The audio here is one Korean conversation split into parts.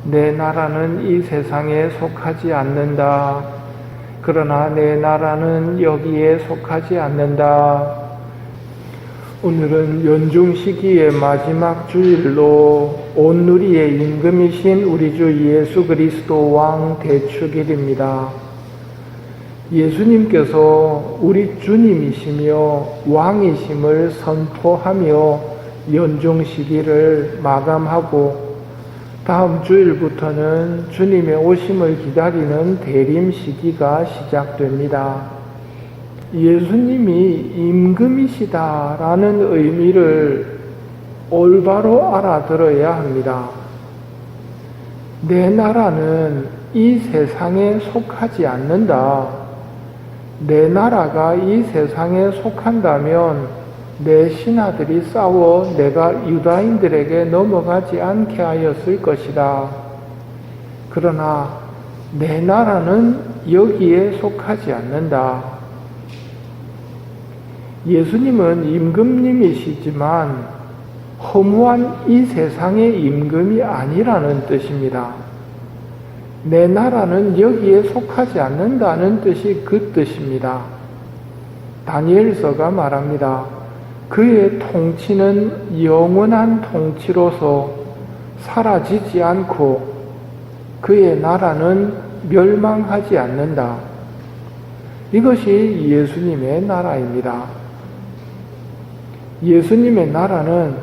내 나라는 이 세상에 속하지 않는다. 그러나 내 나라는 여기에 속하지 않는다. 오늘은 연중 시기의 마지막 주일로 온누리의 임금이신 우리 주 예수 그리스도 왕 대축일입니다. 예수님께서 우리 주님이시며 왕이심을 선포하며 연중 시기를 마감하고 다음 주일부터는 주님의 오심을 기다리는 대림 시기가 시작됩니다. 예수님이 임금이시다라는 의미를 올바로 알아들어야 합니다. 내 나라는 이 세상에 속하지 않는다. 내 나라가 이 세상에 속한다면 내 신하들이 싸워 내가 유다인들에게 넘어가지 않게 하였을 것이다. 그러나 내 나라는 여기에 속하지 않는다. 예수님은 임금님이시지만 허무한 이 세상의 임금이 아니라는 뜻입니다. 내 나라는 여기에 속하지 않는다는 뜻이 그 뜻입니다. 다니엘서가 말합니다. 그의 통치는 영원한 통치로서 사라지지 않고 그의 나라는 멸망하지 않는다. 이것이 예수님의 나라입니다. 예수님의 나라는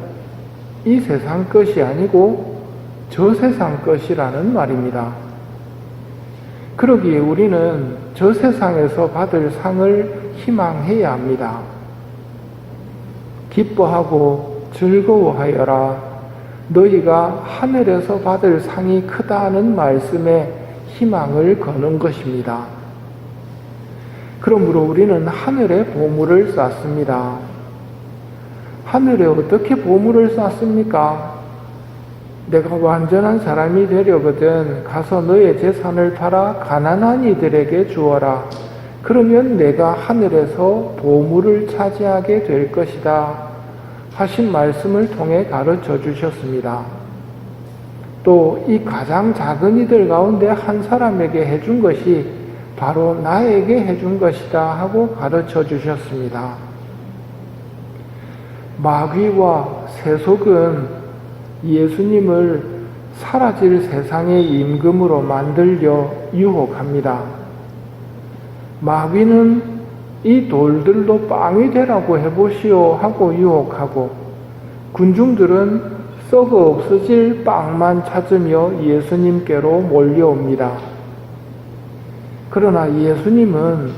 이 세상 것이 아니고 저 세상 것이라는 말입니다. 그러기에 우리는 저 세상에서 받을 상을 희망해야 합니다. 기뻐하고 즐거워하여라. 너희가 하늘에서 받을 상이 크다는 말씀에 희망을 거는 것입니다. 그러므로 우리는 하늘에 보물을 쌓습니다. 하늘에 어떻게 보물을 쌓습니까? 내가 완전한 사람이 되려거든 가서 너의 재산을 팔아 가난한 이들에게 주어라. 그러면 내가 하늘에서 보물을 차지하게 될 것이다 하신 말씀을 통해 가르쳐 주셨습니다. 또 이 가장 작은 이들 가운데 한 사람에게 해준 것이 바로 나에게 해준 것이다 하고 가르쳐 주셨습니다. 마귀와 세속은 예수님을 사라질 세상의 임금으로 만들려 유혹합니다. 마귀는 이 돌들로 빵이 되라고 해보시오 하고 유혹하고 군중들은 썩어 없어질 빵만 찾으며 예수님께로 몰려옵니다. 그러나 예수님은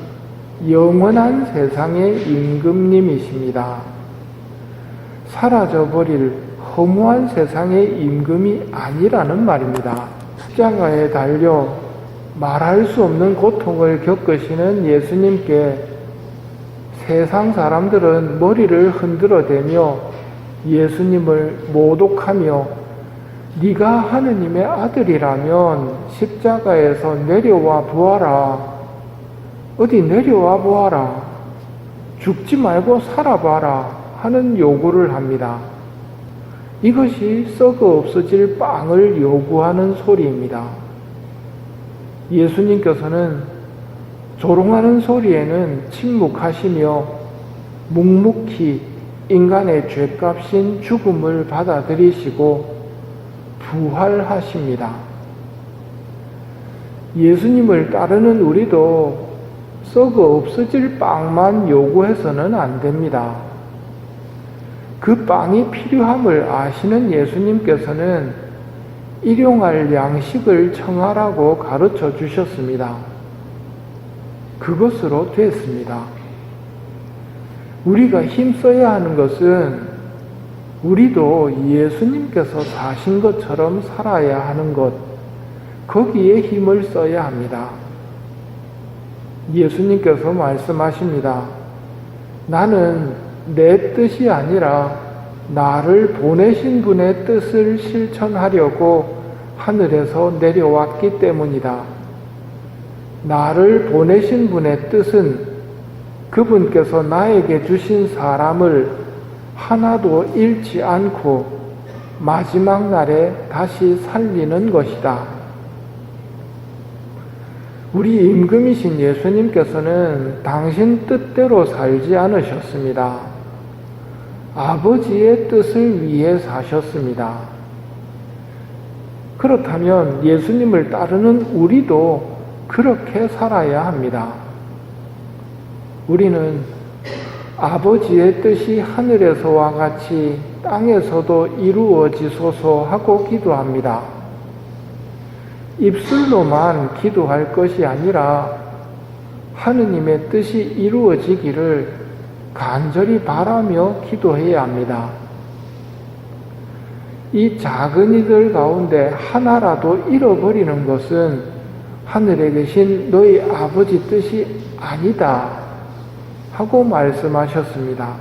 영원한 세상의 임금님이십니다. 사라져버릴 허무한 세상의 임금이 아니라는 말입니다. 십자가에 달려 말할 수 없는 고통을 겪으시는 예수님께 세상 사람들은 머리를 흔들어대며 예수님을 모독하며 네가 하느님의 아들이라면 십자가에서 내려와 보아라. 어디 내려와 보아라. 죽지 말고 살아봐라 하는 요구를 합니다. 이것이 썩어 없어질 빵을 요구하는 소리입니다. 예수님께서는 조롱하는 소리에는 침묵하시며 묵묵히 인간의 죄값인 죽음을 받아들이시고 부활하십니다. 예수님을 따르는 우리도 썩어 없어질 빵만 요구해서는 안 됩니다. 그 빵이 필요함을 아시는 예수님께서는 일용할 양식을 청하라고 가르쳐 주셨습니다. 그것으로 됐습니다. 우리가 힘써야 하는 것은 우리도 예수님께서 사신 것처럼 살아야 하는 것, 거기에 힘을 써야 합니다. 예수님께서 말씀하십니다. 나는 내 뜻이 아니라 나를 보내신 분의 뜻을 실천하려고 하늘에서 내려왔기 때문이다. 나를 보내신 분의 뜻은 그분께서 나에게 주신 사람을 하나도 잃지 않고 마지막 날에 다시 살리는 것이다. 우리 임금이신 예수님께서는 당신 뜻대로 살지 않으셨습니다. 아버지의 뜻을 위해 사셨습니다. 그렇다면 예수님을 따르는 우리도 그렇게 살아야 합니다. 우리는 아버지의 뜻이 하늘에서와 같이 땅에서도 이루어지소서 하고 기도합니다. 입술로만 기도할 것이 아니라 하느님의 뜻이 이루어지기를 간절히 바라며 기도해야 합니다. 이 작은 이들 가운데 하나라도 잃어버리는 것은 하늘에 계신 너희 아버지 뜻이 아니다 하고 말씀하셨습니다.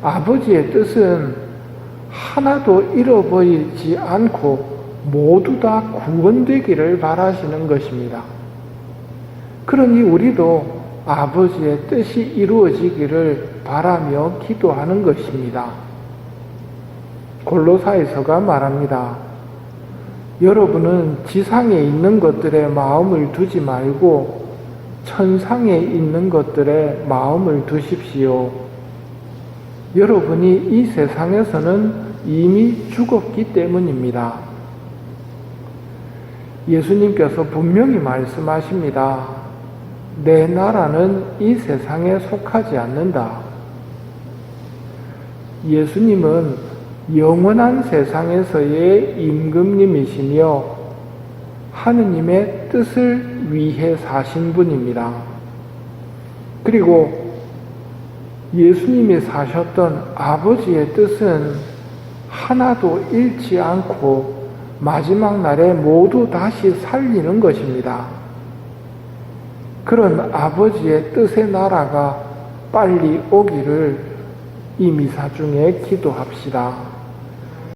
아버지의 뜻은 하나도 잃어버리지 않고 모두 다 구원되기를 바라시는 것입니다. 그러니 우리도 아버지의 뜻이 이루어지기를 바라며 기도하는 것입니다. 골로새서가 말합니다. 여러분은 지상에 있는 것들에 마음을 두지 말고 천상에 있는 것들에 마음을 두십시오. 여러분이 이 세상에서는 이미 죽었기 때문입니다. 예수님께서 분명히 말씀하십니다. 내 나라는 이 세상에 속하지 않는다. 예수님은 영원한 세상에서의 임금님이시며 하느님의 뜻을 위해 사신 분입니다. 그리고 예수님이 사셨던 아버지의 뜻은 하나도 잃지 않고 마지막 날에 모두 다시 살리는 것입니다. 그런 아버지의 뜻의 나라가 빨리 오기를 이 미사 중에 기도합시다.